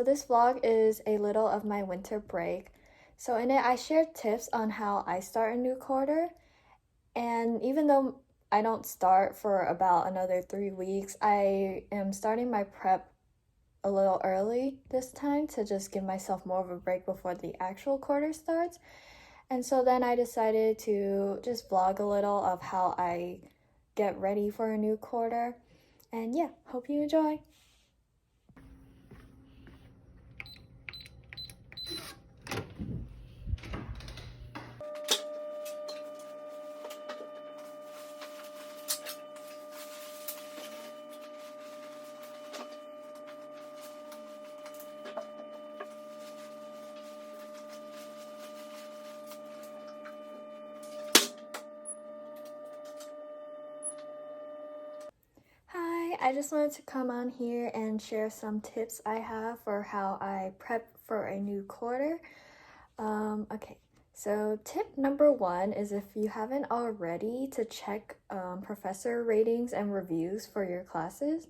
this vlog is a little of my winter break. So in it, I share tips on how I start a new quarter. And even though I don't start for about another 3 weeks, I am starting my prep a little early this time to just give myself more of a break before the actual quarter starts. And so then I decided to just vlog a little of how I get ready for a new quarter. And yeah, hope you enjoy. Hi, I just wanted to come on here and share some tips I have for how I prep for a new quarter. Okay, so tip number one is, if you haven't already, to check professor ratings and reviews for your classes.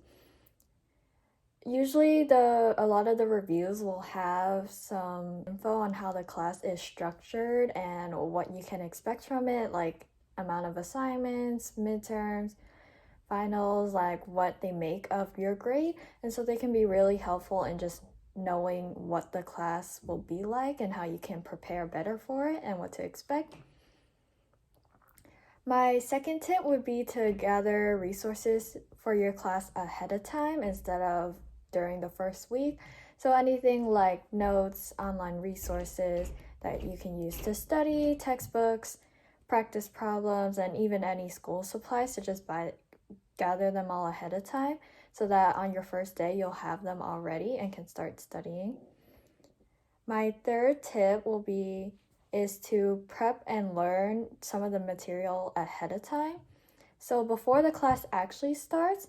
Usually a lot of the reviews will have some info on how the class is structured and what you can expect from it, like amount of assignments, midterms, finals, like what they make of your grade. And so they can be really helpful in just knowing what the class will be like and how you can prepare better for it and what to expect. My second tip would be to gather resources for your class ahead of time instead of during the first week. So anything like notes, online resources that you can use to study, textbooks, practice problems, and even any school supplies, to just gather them all ahead of time so that on your first day you'll have them all ready and can start studying. My third tip is to prep and learn some of the material ahead of time. So before the class actually starts,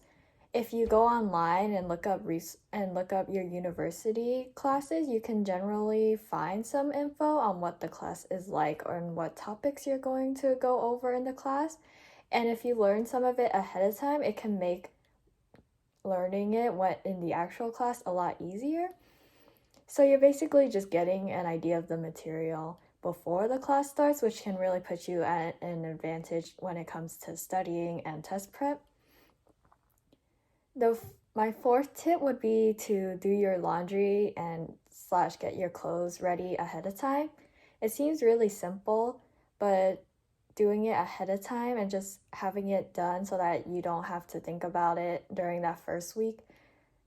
if you go online and look up your university classes, you can generally find some info on what the class is like or what topics you're going to go over in the class. And if you learn some of it ahead of time, it can make learning it in the actual class a lot easier. So you're basically just getting an idea of the material before the class starts, which can really put you at an advantage when it comes to studying and test prep. My fourth tip would be to do your laundry and / get your clothes ready ahead of time. It seems really simple, but doing it ahead of time and just having it done so that you don't have to think about it during that first week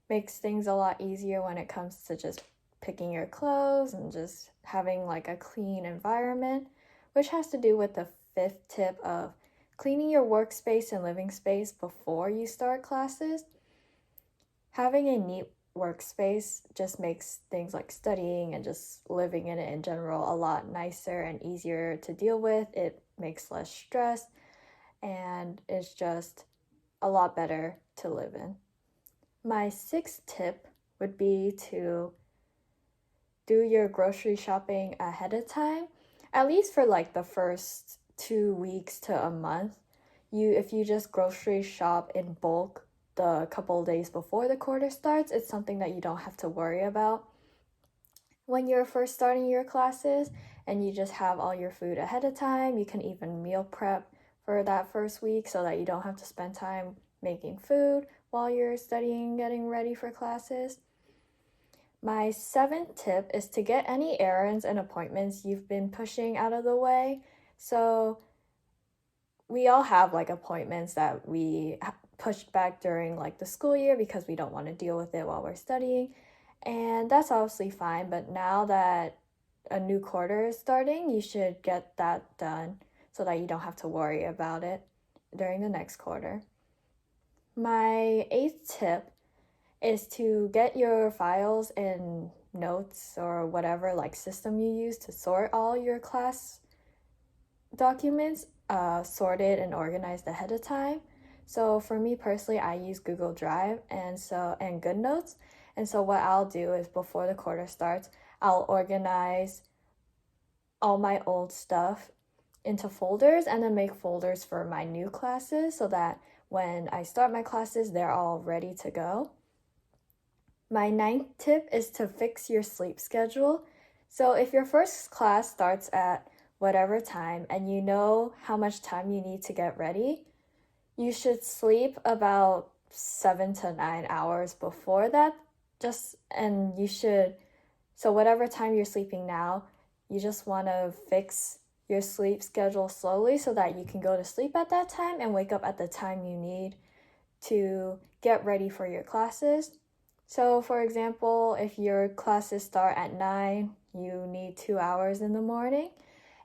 makes things a lot easier when it comes to just picking your clothes and just having like a clean environment, which has to do with the fifth tip of cleaning your workspace and living space before you start classes. Having a neat workspace just makes things like studying and just living in it in general a lot nicer and easier to deal with. It makes less stress and it's just a lot better to live in. My sixth tip would be to do your grocery shopping ahead of time, at least for like the first 2 weeks to a month. If you just grocery shop in bulk the couple days before the quarter starts, it's something that you don't have to worry about when you're first starting your classes, and you just have all your food ahead of time. You can even meal prep for that first week so that you don't have to spend time making food while you're studying, getting ready for classes. My seventh tip is to get any errands and appointments you've been pushing out of the way. So we all have like appointments that we pushed back during like the school year because we don't want to deal with it while we're studying. And that's obviously fine, but now that a new quarter is starting, you should get that done so that you don't have to worry about it during the next quarter. My eighth tip is to get your files and notes or whatever like system you use to sort all your class documents sorted and organized ahead of time. So for me personally, I use Google Drive and GoodNotes. And so what I'll do is before the quarter starts, I'll organize all my old stuff into folders and then make folders for my new classes so that when I start my classes, they're all ready to go. My ninth tip is to fix your sleep schedule. So if your first class starts at whatever time and you know how much time you need to get ready, you should sleep about 7 to 9 hours before that. And you should, so whatever time you're sleeping now, you just want to fix your sleep schedule slowly so that you can go to sleep at that time and wake up at the time you need to get ready for your classes. So, for example, if your classes start at 9, you need 2 hours in the morning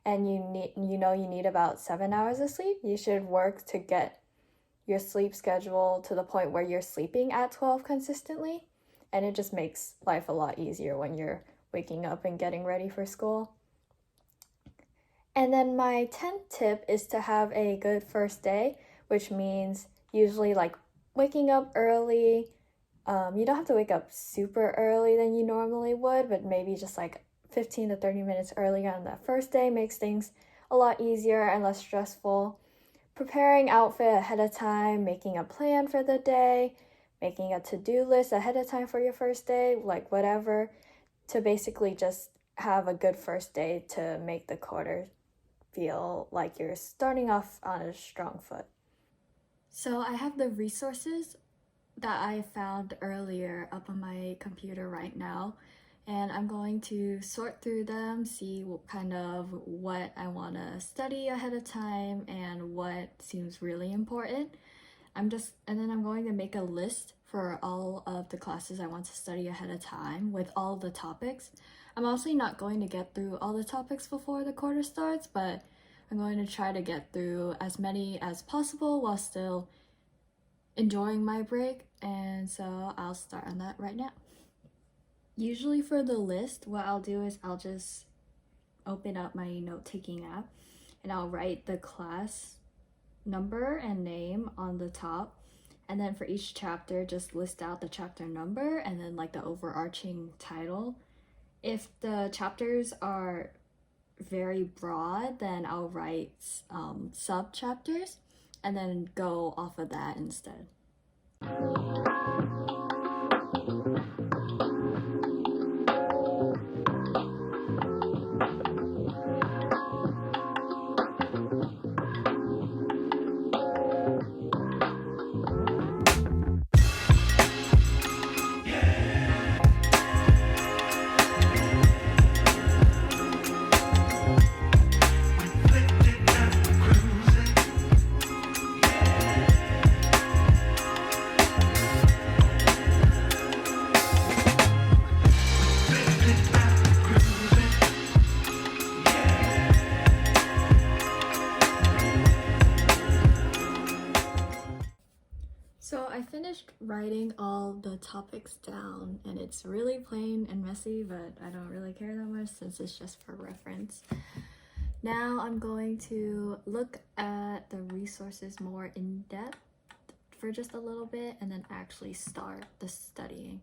and you need about 7 hours of sleep. You should work to get your sleep schedule to the point where you're sleeping at 12 consistently, and it just makes life a lot easier when you're waking up and getting ready for school. And then my 10th tip is to have a good first day, which means usually like waking up early. You don't have to wake up super early than you normally would, but maybe just like 15 to 30 minutes earlier on that first day makes things a lot easier and less stressful. Preparing outfit ahead of time, making a plan for the day, making a to-do list ahead of time for your first day, like whatever, to basically just have a good first day to make the quarter feel like you're starting off on a strong foot. So I have the resources that I found earlier up on my computer right now, and I'm going to sort through them, see what I want to study ahead of time and what seems really important. And then I'm going to make a list for all of the classes I want to study ahead of time with all the topics. I'm also not going to get through all the topics before the quarter starts, but I'm going to try to get through as many as possible while still enjoying my break, and so I'll start on that right now. Usually for the list, what I'll do is I'll just open up my note-taking app and I'll write the class number and name on the top, and then for each chapter just list out the chapter number and then like the overarching title. If the chapters are very broad, then I'll write sub chapters and then go off of that instead. So I finished writing all the topics down, and it's really plain and messy, but I don't really care that much since it's just for reference. Now I'm going to look at the resources more in depth for just a little bit and then actually start the studying.